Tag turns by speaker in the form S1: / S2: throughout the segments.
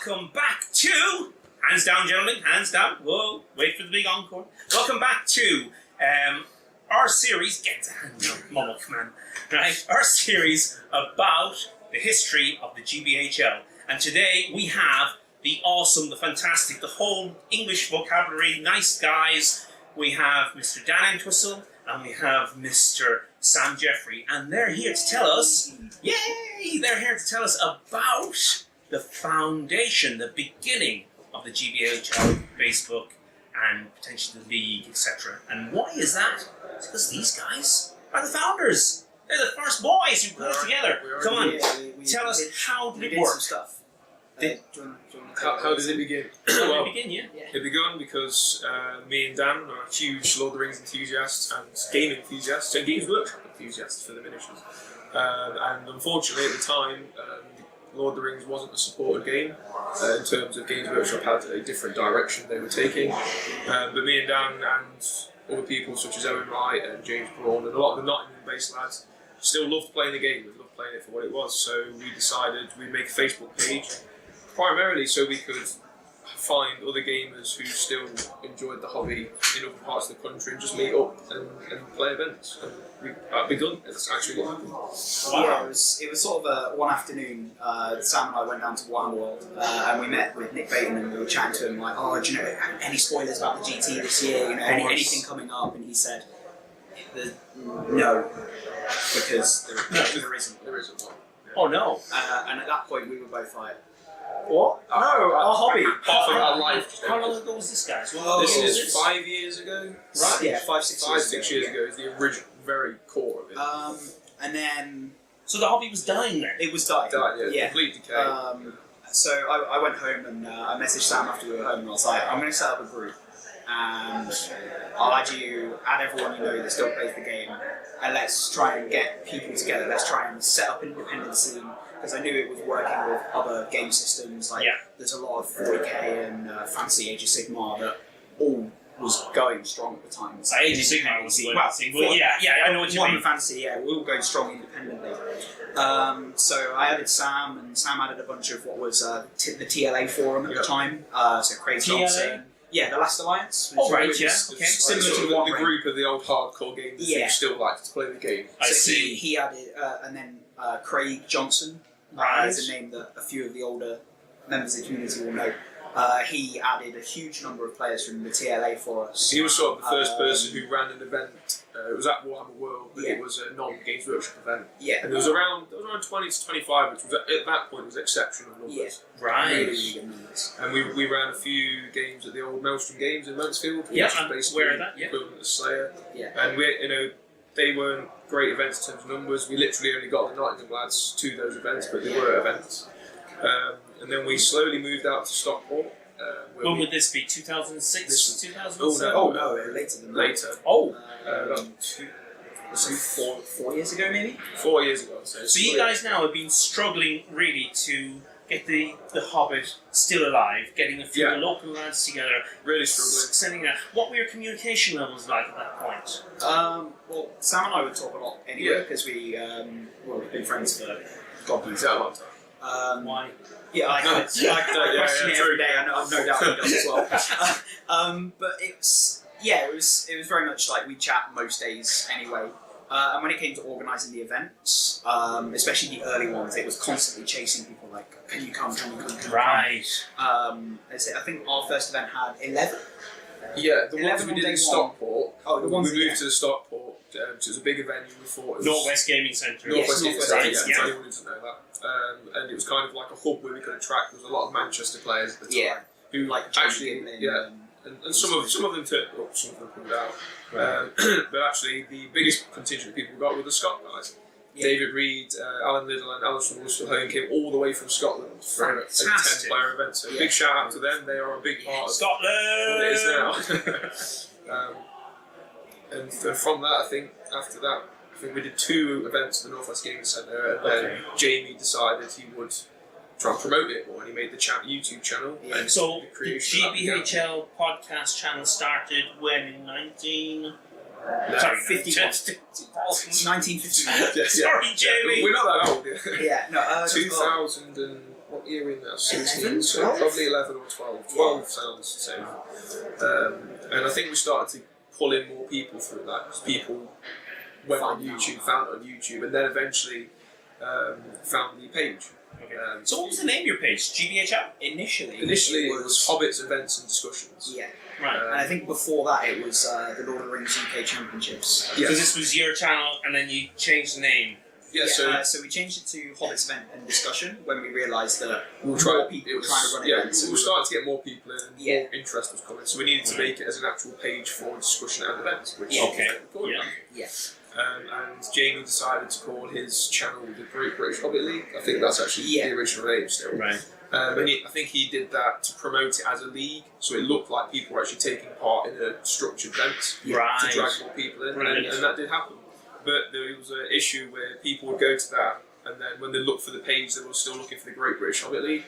S1: welcome back to... Hands down, gentlemen, hands down. Whoa, wait for the big encore. Welcome back to our series... Get the hand down, Mama, come on. Right? Our series about the history of the GBHL. And today we have the awesome, the fantastic, the whole English vocabulary, nice guys. We have Mr. Dan Entwistle and we have Mr. Sam Jeffrey. And they're here to tell us... Yay! They're here to tell us about the foundation, the beginning of the GBHL, Facebook, and potentially the league, etc. And why is that? It's because these guys are the founders. They're the first boys who put it together. Come on, tell us how did it work?
S2: Some stuff.
S3: How did it begin?
S1: How did it begin, yeah?
S3: It began because me and Dan are huge Lord of the Rings enthusiasts and gaming enthusiasts and Games Workshop enthusiasts for the miniatures. And unfortunately at the time, Lord of the Rings wasn't a supported game in terms of Games Workshop had a different direction they were taking. But me and Dan and other people such as Owen Wright and James Braun and a lot of the Nottingham-based lads still loved playing the game. We loved playing it for what it was. So we decided we'd make a Facebook page primarily so we could find other gamers who still enjoyed the hobby in other parts of the country and just meet up and play events. And we've begun. It's actually what happened.
S2: Wow. Yeah, it was sort of one afternoon. Sam and I went down to Wine World and we met with Nick Bateman and we were chatting to him like, oh, do you know any spoilers about the GT this year? You know, anything coming up? And he said, no, because there isn't.
S3: There isn't one.
S1: Oh no!
S2: And at that point we were both like, what? No, our hobby.
S3: Half of our life.
S1: How long ago was this, guys?
S3: This is 5 years ago.
S2: Right? Yeah, 5-6
S3: years ago is the original, very core of it.
S2: And then...
S1: So the hobby was dying then?
S2: It was dying.
S3: Yeah. Complete decay.
S2: So I went home and I messaged Sam after we were home and I was like, I'm going to set up a group and I'll add everyone you know that still plays the game and let's try and get people together. Let's try and set up an independent scene. Because I knew it was working with other game systems, like there's a lot of 40k and Fantasy Age of Sigmar that all was going strong at the time.
S1: So Age of Sigmar was I know what you mean.
S2: Fantasy, we were all going strong independently. So I added Sam, and Sam added a bunch of what was the TLA forum at the time. So Craig Johnson. Yeah, the Last Alliance.
S1: Oh, right,
S2: Okay.
S3: Similar to the group of the old hardcore gamers who still liked to play the game.
S1: I see.
S2: He added, and then Craig Johnson. Is a name that a few of the older members of the community will know. He added a huge number of players from the TLA for us.
S3: He was sort of the first person who ran an event. It was at Warhammer World, but it was a non-Games Workshop event.
S2: Yeah.
S3: And there was around 20 to 25, which was at that point was exceptional numbers.
S2: Yeah.
S1: Right.
S2: Really, really good numbers.
S3: And we ran a few games at the old Maelstrom Games in Mansfield.
S1: Yeah,
S3: which is basically
S1: where that? Yeah.
S3: equivalent to Slayer.
S2: Yeah.
S3: And they weren't great events in terms of numbers. We literally only got the Nottingham lads to those events, but they were events. And then we slowly moved out to Stockport.
S1: When would this be? 2006? 2007?
S2: Oh no, later than that.
S3: Later.
S1: Oh.
S2: Four years ago, maybe?
S3: 4 years ago, I'd say.
S1: So you guys now have been struggling really to get the Hobbit still alive, getting a few local lads together.
S3: Really struggling.
S1: Sending that. What were your communication levels like at that point?
S2: Well, Sam and I would talk a lot anyway, because we've been friends for God knows how long time.
S1: Why?
S2: Yeah, I question it every day. I've no doubt he does as well. But it was very much like we chat most days anyway. And when it came to organising the events, especially the early ones, it was constantly chasing people like, can you come?
S1: Right.
S2: I think our first event had 11.
S3: Yeah, the ones we did in Stockport.
S2: Oh, the ones
S3: we moved to the Stockport. It was a big venue. We thought it was
S1: Northwest Gaming Centre.
S3: Northwest Gaming Centre.
S1: Yeah.
S3: For anyone who doesn't know that. And it was kind of like a hub where we could attract. There was a lot of Manchester players at the time who
S2: like
S3: actually and some of them turned up, some of them pulled out. But actually, the biggest contingent of people we got were the Scott guys. Yeah. David Reed, Alan Liddell, and Alice from Worcester Home came all the way from Scotland for a 10-player event. So big shout out to them. They are a big part of
S1: Scotland.
S3: What it is now. And from that, I think after that, we did 2 events at the Northwest Gaming Centre, and then Jamie decided he would try and promote it more, and he made the YouTube channel.
S2: Yeah.
S3: And
S1: so the GBHL podcast channel started when in 19... Sorry,
S2: 1951.
S1: Sorry, Jamie.
S3: We're not that old.
S2: Yeah, no.
S3: 2000 and what year are we in now? 16,
S2: 11,
S3: so
S2: 12?
S3: probably 11 or 12. 12 sounds safe. And I think we started to pull in more people through that because people went on YouTube, found it on YouTube, and then eventually found the page.
S1: Okay. So what was the name of your page? GBHL?
S3: Initially it was Hobbits, Events and Discussions.
S2: Yeah.
S1: Right.
S2: And I think before that it was the Lord of the Rings UK Championships.
S3: Yeah.
S1: So this was your channel, and then you changed the name.
S3: Yeah,
S2: so we changed it to Hobbits Event and Discussion when we realised that
S3: more
S2: people were trying to run events.
S3: we were starting to get more people in and
S2: Yeah.
S3: more interest was coming, so we needed to make it as an actual page for discussion and events, which
S2: Yeah.
S1: Okay.
S2: Yeah.
S3: And Jamie decided to call his channel the Great British Hobbit League. I think that's actually the original name still.
S1: Right.
S3: And I think he did that to promote it as a league, so it looked like people were actually taking part in a structured event
S1: Right.
S3: to drag more people in, and that did happen. But there was an issue where people would go to that, and then when they looked for the page, they were still looking for the Great British Hobbit League.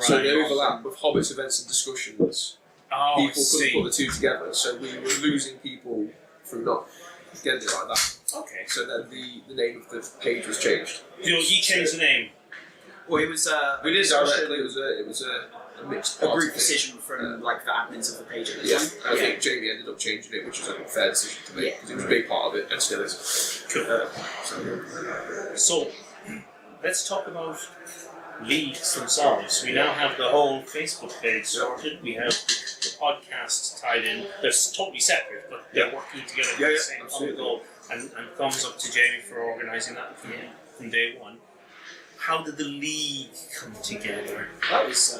S3: So the overlap with Hobbits events and discussions, people couldn't put the two together, so we were losing people through not getting it like that.
S1: Okay.
S3: So then the name of the page was changed.
S1: You changed the name.
S2: Well, it was
S3: We did directly. It was a mixed
S2: a
S3: party
S2: group
S3: thing.
S2: decision from like the admins of the page at the
S3: Yeah,
S2: time.
S3: I think Jamie ended up changing it, which was a fair decision to make because it was a big part of it and still is.
S1: Cool. So, let's talk about leagues themselves. We now have the whole Facebook page sorted. We have the podcast tied in. They're totally separate, but they're working together for the same common goal. And thumbs up to Jamie for organising that from day one. How did the league come together?
S2: That was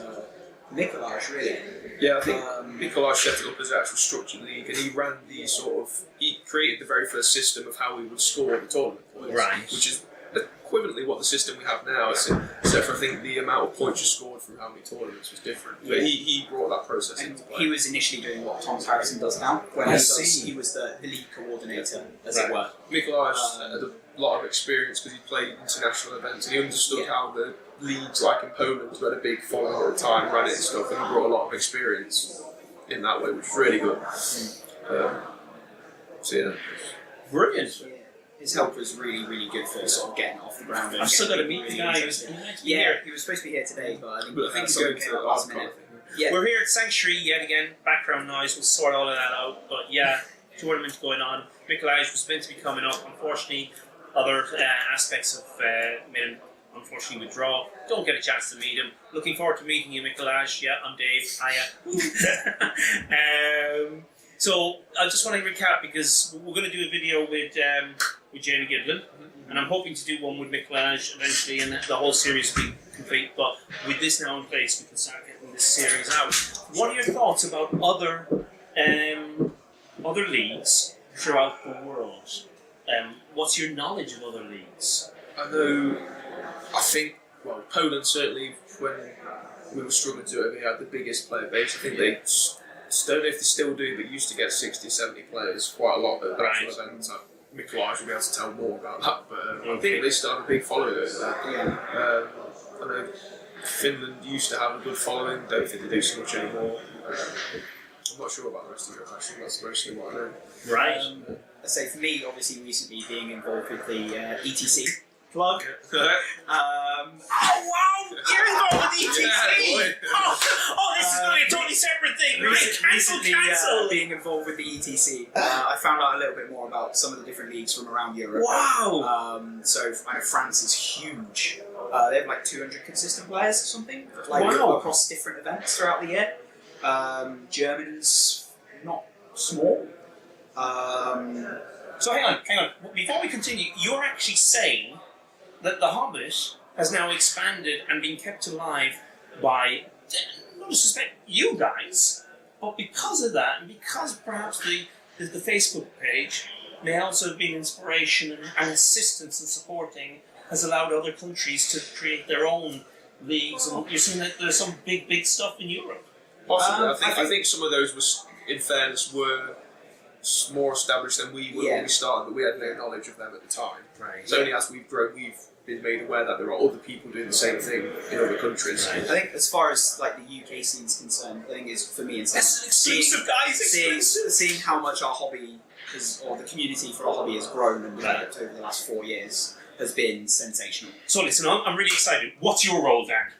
S2: Nicolaj, really.
S3: Yeah, I think Nikolai set it up as an actual structured league, and he ran he created the very first system of how we would score the tournament points,
S1: Right.
S3: which is equivalently what the system we have now. Except for I think the amount of points you scored from how many tournaments was different. But he brought that process
S2: And
S3: into play.
S2: he was initially doing what Thomas Harrison does now. When he was the league coordinator, as it were.
S3: Nikolai had a lot of experience because he played international events and he understood how the leagues, like in Poland, who had a big following at the time, ran it and stuff, and he brought a lot of experience in that way, which was really good. So yeah.
S1: Brilliant.
S2: Yeah. His help was really, really good for sort of getting it off the ground.
S1: I've still got to meet the guy.
S2: He was supposed to be here today, but I think
S3: he's
S2: something
S3: going
S2: came
S3: to
S2: up
S3: the
S2: last
S3: last
S2: minute.
S3: minute.
S2: Yeah.
S1: We're here at Sanctuary yet again. Background noise will sort all of that out. But yeah, tournament going on. Mikolaj was meant to be coming up. Unfortunately, other aspects of made him unfortunately withdraw. Don't get a chance to meet him. Looking forward to meeting you, Mikolaj. Yeah, I'm Dave. Hiya. So I just want to recap because we're going to do a video with Jamie Giblin, and I'm hoping to do one with Mikolaj eventually, and the whole series will be complete. But with this now in place, we can start getting this series out. What are your thoughts about other leagues throughout the world? What's your knowledge of other leagues?
S3: I think Poland certainly, when we were struggling to do it, they had the biggest player base. I think they don't know if they still do, but used to get 60, 70 players, quite a lot at the actual events. Mikolaj will be able to tell more about that, but I think they still have a big following over there. I know Finland used to have a good following, don't think they do so much anymore. I'm not sure about the rest of Europe actually, that's mostly what I know.
S1: Right.
S2: I say for me, obviously recently being involved with the ETC plug.
S1: Oh wow! You're involved with ETC!
S3: Yeah,
S1: oh, this is going to be a totally separate thing, right? Cancel!
S2: Being involved with the ETC, I found out a little bit more about some of the different leagues from around Europe.
S1: Wow!
S2: So I know France is huge. They have like 200 consistent players or something, across different events throughout the year. Germany's not small.
S1: So hang on. Before we continue, you're actually saying that The Hobbit has now expanded and been kept alive by, no disrespect, you guys, but because of that, and because perhaps the Facebook page may also have been inspiration and assistance and supporting, has allowed other countries to create their own leagues, and you're saying that there's some big stuff in Europe.
S3: Possibly. I think some of those, in fairness, were more established than we were when we started, but we had no knowledge of them at the time.
S1: Right.
S3: So only as we've grown, we've been made aware that there are other people doing the same thing in other countries.
S2: I think as far as like the UK scene is concerned, I think is for me it's
S1: Exclusive, guys! Exclusive!
S2: Seeing how much our hobby or the community for our hobby has grown and developed over the last 4 years has been sensational.
S1: So listen, I'm really excited. What's your role then?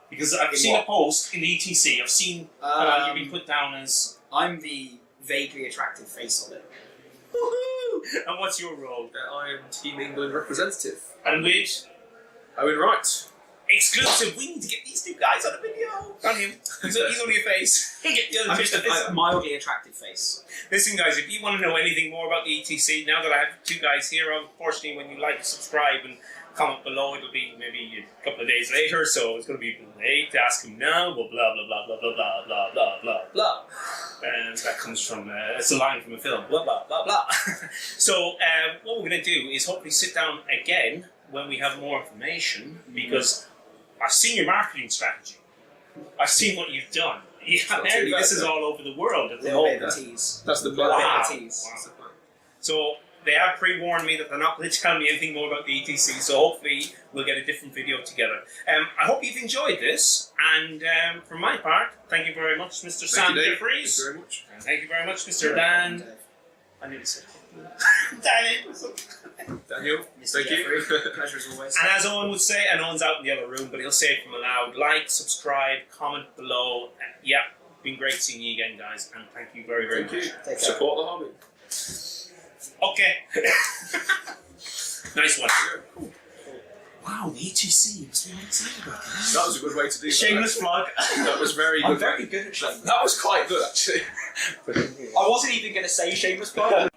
S1: Because I've
S2: In
S1: seen
S2: what?
S1: a post in the ETC. I've seen you've been put down as.
S2: I'm the vaguely attractive face of it.
S1: Woohoo! And what's your role?
S3: I am Team England representative.
S1: And with
S3: Owen Wright.
S1: exclusive, we need to get these two guys on a video. Not him. He's only a face. Get the other
S2: I'm
S1: two
S2: just
S1: guys.
S2: a mildly attractive face.
S1: Listen, guys, if you want to know anything more about the ETC, now that I have two guys here, unfortunately, when you like, subscribe, and comment below, it'll be maybe a couple of days later, so it's going to be late to ask him now, blah, blah, blah, blah, blah, blah, blah, blah, blah, blah, blah. And that comes from, it's a line from a film, blah, blah, blah, blah. So, what we're going to do is hopefully sit down again when we have more information, because I've seen your marketing strategy. I've seen what you've done. Yeah, apparently this is all over the world at the
S2: Little bit
S1: moment.
S2: of a tease.
S3: That's the plan.
S2: Little
S1: Wow.
S2: bit of a tease.
S3: That's the plan.
S1: So they have pre-warned me that they're not going to tell me anything more about the ETC, so hopefully we'll get a different video together. I hope you've enjoyed this, and for my part, thank you very much, Mr. Sam
S3: Thank you, Dave.
S1: Jeffries.
S3: Thank you very much.
S1: And thank you very much, Mr. Dan. I nearly said
S3: Daniel,
S2: Mr.
S3: thank
S2: Jeffrey,
S3: you.
S2: pleasure as always.
S1: And as Owen would say, and Owen's out in the other room, but he'll say it from aloud, like, subscribe, comment below. Yeah, been great seeing you again, guys, and thank you very, very
S3: Thank
S1: much.
S3: you.
S2: Take care.
S3: Support the hobby.
S1: Okay. Nice one.
S3: Cool.
S1: Wow, the ETC, you must be all excited about that.
S3: That was a good way to do that.
S2: Shameless plug.
S3: That was very good.
S2: I'm very good at shameless.
S3: That was quite good, actually.
S2: I wasn't even going to say shameless plug.